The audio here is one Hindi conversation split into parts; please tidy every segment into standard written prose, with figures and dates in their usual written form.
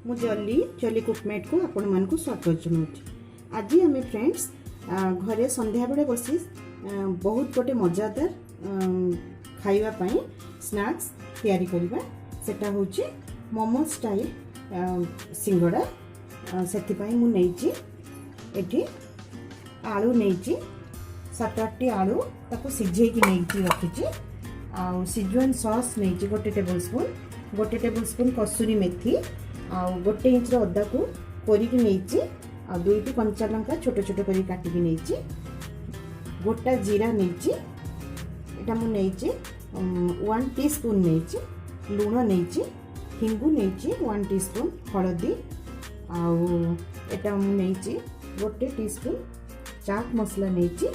मु जल्ली कुकमेट को आपण मानकु स्वागत जनाऊँ। आज आम फ्रेंड्स घरे संध्या बेले बसी बहुत गोटे मजादार खाइबापी स्नैक्स तैयारी करवा। सेटा होची मोमो स्टाइल सिंगड़ा। से मुझे एटी आलू नहीं 7-8 आलू ताको सिझेकी नहीं रखी। आउ सिजवान सॉस नहीं गोटे टेबल स्पून कसूरी मेथी आउ 1 इंच अदा को कोरिकी नहीं 2टी कंचा लंका छोट छोट करी काटिकी नहीं गोटा जीरा नहीं एटा मु नहीं 1 टीस्पून नहीं लुण नहीं हिंगु नहीं 1 टीस्पून हलदी आउ एटा मु नहीं गोटे टीस्पून चाट मसला नहीं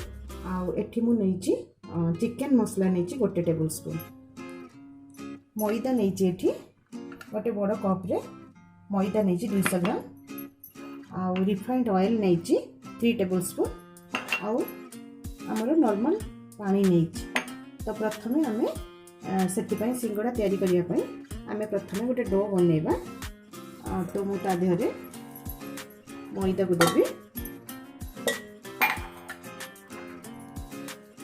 आउ एठी मु नहीं चिकन मसला नहीं गोटे टेबल स्पून मैदा नहीं एठी गोटे बड़ कप रे मैदा नहीं 200 ग्राम आउ रिफाइंड ऑयल नहीं 3 टेबल स्पून आउ हमर नॉर्मल पानी नहीं। तो प्रथमे आमे सेति सिंगड़ा तैयारी करिया पई आमे प्रथमे गोटे डो बनेबा। तो मु ता देहरे मैदा को देबी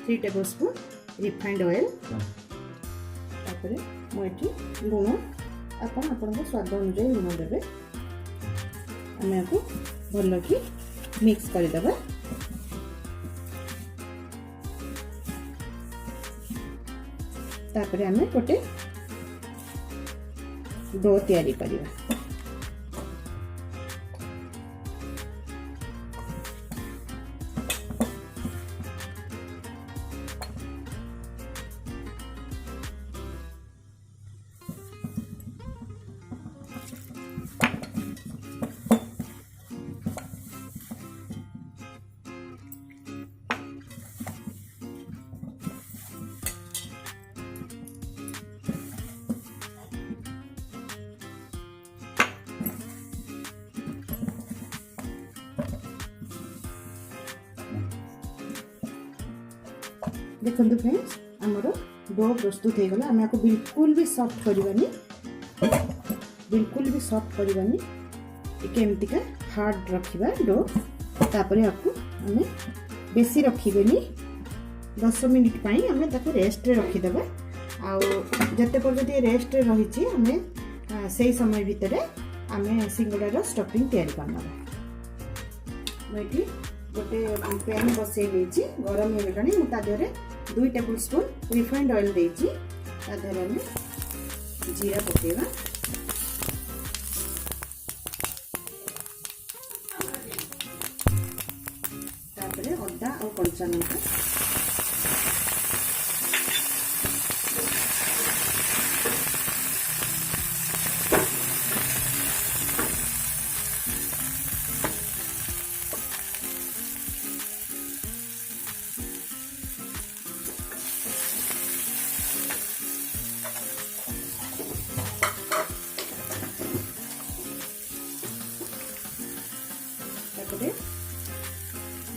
3 टेबल स्पून रिफाइंड ऑयल तापर मुझे लुण आपण स्वाद अनुसार लुण देवे। आम आपको भल कि मिक्स करदे। तापर आम गोटे डो तैयारी करवा। देखो फ्रेंड्स आमर डो प्रस्तुत हो गला। आम आपको बिल्कुल भी सॉफ्ट करवानी एमतीका हार्ड रखा डो। तापर आपको आम बेसी रखिबेनी 10 मिनिट पाई आम ताको रेस्ट रे रखिदेबा। आउ जते पर्यंत रेस्ट रे रही आम से समय भितर आम सिंगड़ार स्टफिंग तैयारी करना। मैं गोटे पैन बसई देछि गरम हो गलानी मुता देरे 2 टेबल स्पून रिफाइंड ऑयल देछि तादेरे हम जीरा पकेवा। तापरे अदा और कंचा लंका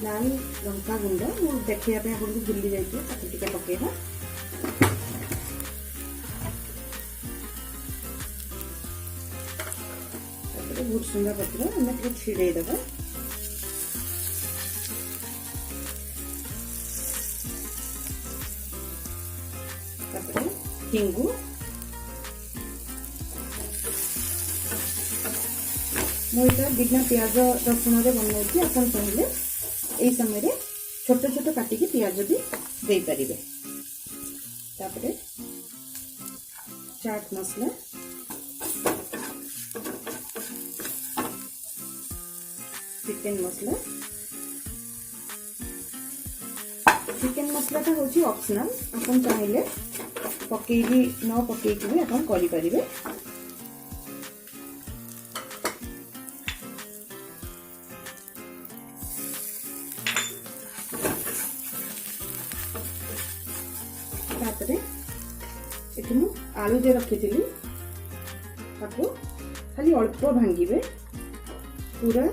लाल लंका गुंड मु देखिया पे आपको भूली जाइए ताकि टिके पकेबा। तापर भुसुंगा पत्र हम टिके छिड़े देबा। तापर हिंगु मुझे बिना प्याज रसुण रे बनाऊँगी। अपन चाहिए यही समय छोट छोट काटिकी प्याज भी दे पारिबे। तापरे चाट मसला चिकन मसलाटा होची ऑप्शनल। अपन चाहिए पकेगी न पकेगी भी अपन करि परिबे। ये मु आलू जे रखी खाली अल्प भांगे पूरा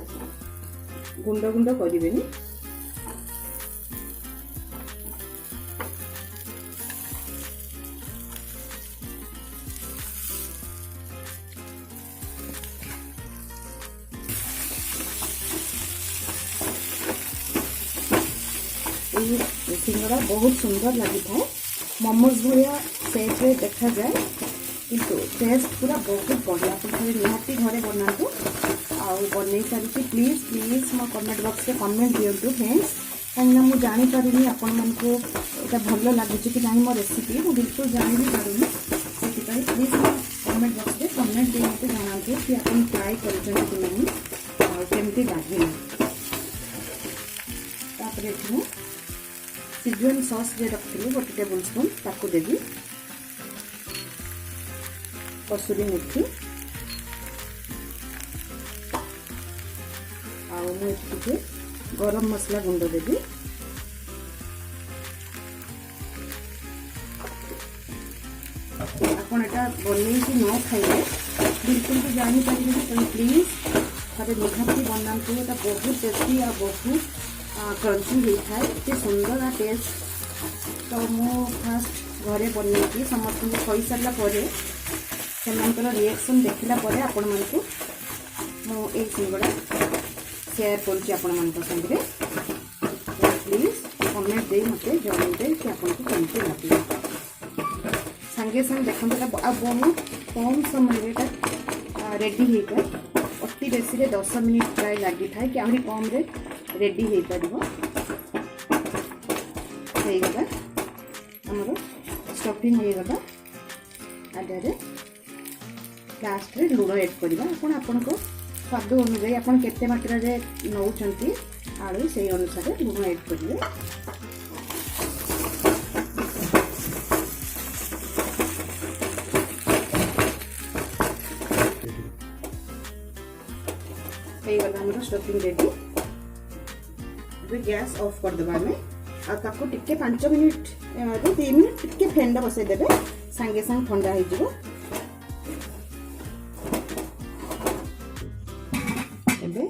गुंड गुंड करें। सिंगड़ा बहुत सुंदर लगी था। मोमोज भाया सेप रे देखा जाए किंतु टेस्ट पूरा बहुत बढ़िया। आप निहाती घरे बनातु बनई सारी प्लीज प्लीज मो कमेंट बॉक्स में कमेंट दिंतु फ्रेंड्स, कहीं मुझे जानीपारे आपण मानू यहाँ भल लगुच कि ना मो रेसिपी मुझे बिल्कुल जानी भी पारूनी। से प्लीज मो कमेंट बॉक्स में कमेंट दे मत जनातु कि आप ट्राए करमती लगे। सिजवान सॉस जे रखी 1 टेबल स्पून ताकू देवी। कसूरी मेथी आउ गरम मसला गुंड देवी। आपन एटा बनई कि न खाइले बिल्कुल भी जानी पारे तो प्लीज थे निहाती बनातु। एटा बहुत टेस्टी और बहुत क्रंची होता है, इतने सुंदर आ टेस्ट। तो मु फास्ट घरे बनई समस्त कही सारापर से रिएक्शन देखला आपण मानकु मु ए सिंगड़ा शेयर करुच्ची आपण मानक संगे। प्लीज कमेंट दे मते जणाइबे कि आपको केमती लगे। संगे संगे देखते आ बहुत कम समय रेडी होता है। अति बेसी 10 मिनिट प्राय लगी था कि आहरी कम रे रेडी हो पार। आमर स्टफिंग होगला आगे लास्ट रे लुण एड करवा। आपण स्वाद अनुजाई आपन केते मात्रा रे नौचंती आलू से अनुसार लुण एड करेंगे। Stuffing ready. गैस ऑफ कर देबा में ताको टिके 5 मिनिट 2 मिनिट टिके फेंडा बसई देबे, संगे संग ठंडा हो जिवो। एबे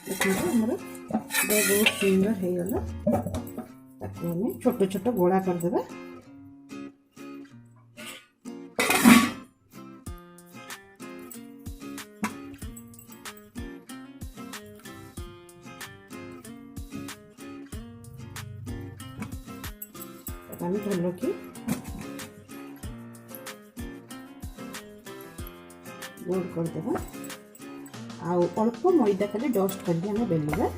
देखो हमर बहुत सुंदर हो गला। ताको हम छोटो छोटो गोला कर देबा। भल कि गोल करदेवा। अल्प मैदा खाली डस्ट करके हमें बेलवा।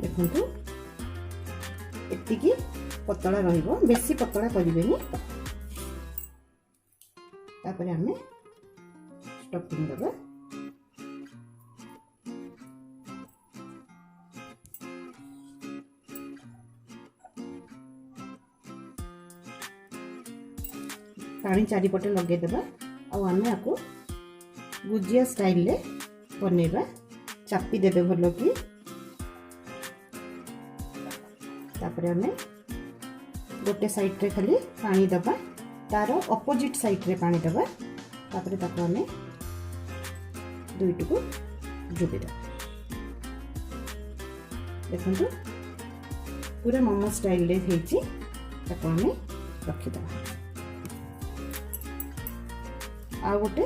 देखो एतिकी पतला रहिबो, बेसी पतला करिबेनी। तापर हमें स्टफिंग देबा। पानी चारिपटे लगे देबा। आमे आपको गुजिया स्टाइल ले बनेबा। चापी देबे भलो कि। तापर हमें गोटे साइड रे खाली पानी दबा, तार अपोजिट साइड रे पानी दबा। तापर ताको हमें दुईटी को जोड़ी दबा। देखो पूरा मोमो स्टाइल रे हेची। ताको हमें रखी दबा। आ गोटे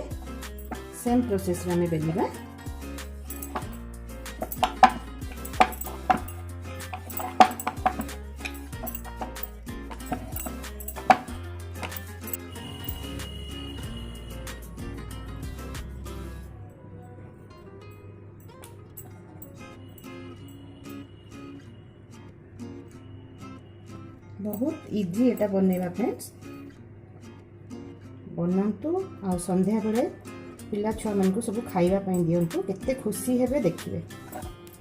सेम प्रोसेस रे हमें बेलिबा। बहुत इजी एटा बनैबा फ्रेंड्स। बनातु आ संध्या बेले पिला छुआ मन को सब खाइबा पई दियंतु। केते खुशी हेबे देखिबे।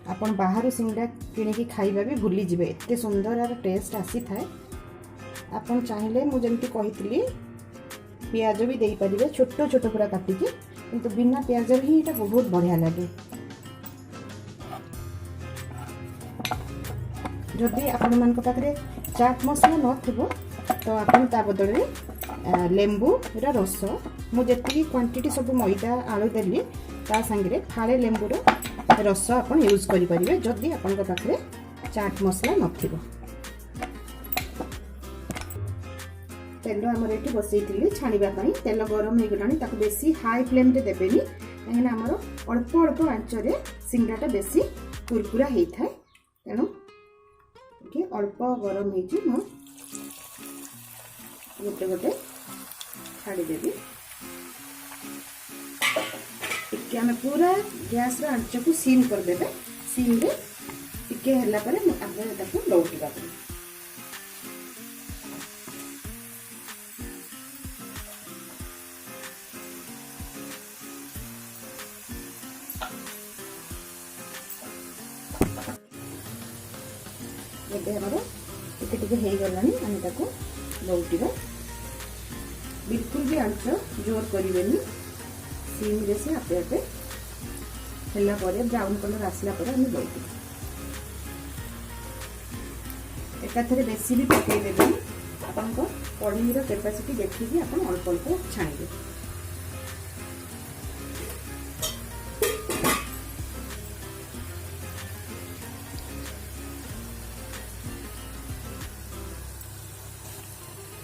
आपण बाहर सिंगड़ा किणी खाइबा भी भूली जिबे, एते सुंदर आर टेस्ट आसी थाए। आपण चाहिले मु जेमति कहितली प्याज भी देई परिबे, छोटो छोटो पूरा काटिकी, किंतु बिना प्याज ही एटा बहुत बढ़िया लागे। जदि आपण मन को पाखरे चाट मसला न थिबो तो आपन ता बदल लेंबू रस मुझे क्वांटिटी सब मैदा आलू देली ता संगे फाड़े लेंबूर रस आपन यूज करें जदि आपन पाखे चाट मसला नथिबो। तेल आमर ये बसई छाणी तेल गरम हो गलानी बेसी हाई फ्लेम रे देबेनी कहीं आमर अल्प अल्प आंचरे सिंगड़ाटा बेसी कुरकुरा होता है तेणु अल्प गरम हो गोटे गोटे छाड़देवी टिके आम पूरा गैस आंच को सीम करदे सीम रे टिके हला पर लौटा टे गलानी आम लौटा बिल्कुल भी आंच जोर करें सीम रे से आपे आपे हला ब्राउन कलर आसला आम लौटा एकाथरे बेसी भी पकईदेवे आपण कढ़ईर कैपेसिटी देखिए आप अल्प अल्प छाणिबे।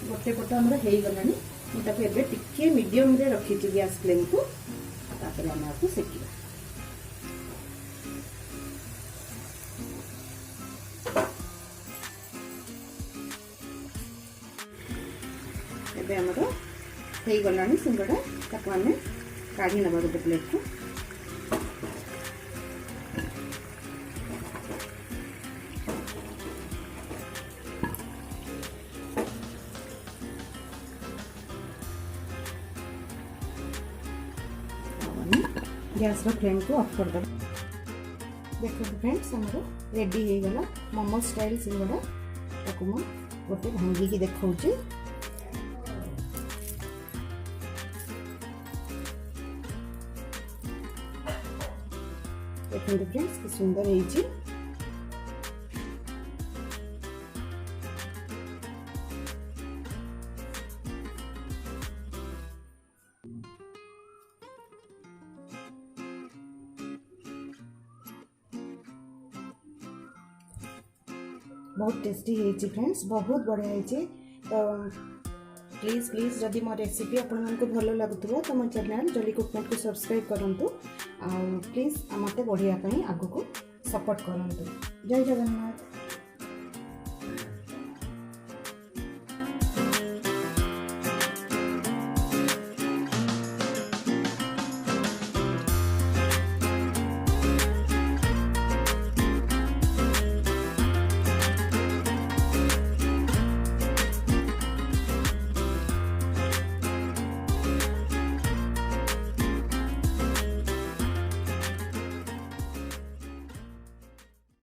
गोटे पट आमर हो गलानी मुझे टिके मीडियम रे रखी गैस फ्लेम को तापर आम आपको सेकिबा। एबे आमर हो गलानी सिंगड़ा ताको आम काढ़ी नवा गोटे प्लेट को। गैस फ्लेम को ऑफ कर दब। देखो फ्रेंड्स आमर रेडी हो गला मोमो स्टाइल सिंगड़ा ताको मु गोटे भांगी की देखौची। देखो फ्रेंड्स कि सुंदर है। बहुत टेस्टी है फ्रेंड्स, बहुत बढ़िया है। तो प्लीज प्लीज जदि मो रेसिपी आपन को भल लगुव तो मो चैनल जल्दी कुकमेट को सब्सक्राइब करंतु आ प्लीज मते बढ़िया आगु को सपोर्ट करंतु। जय जगन्नाथ।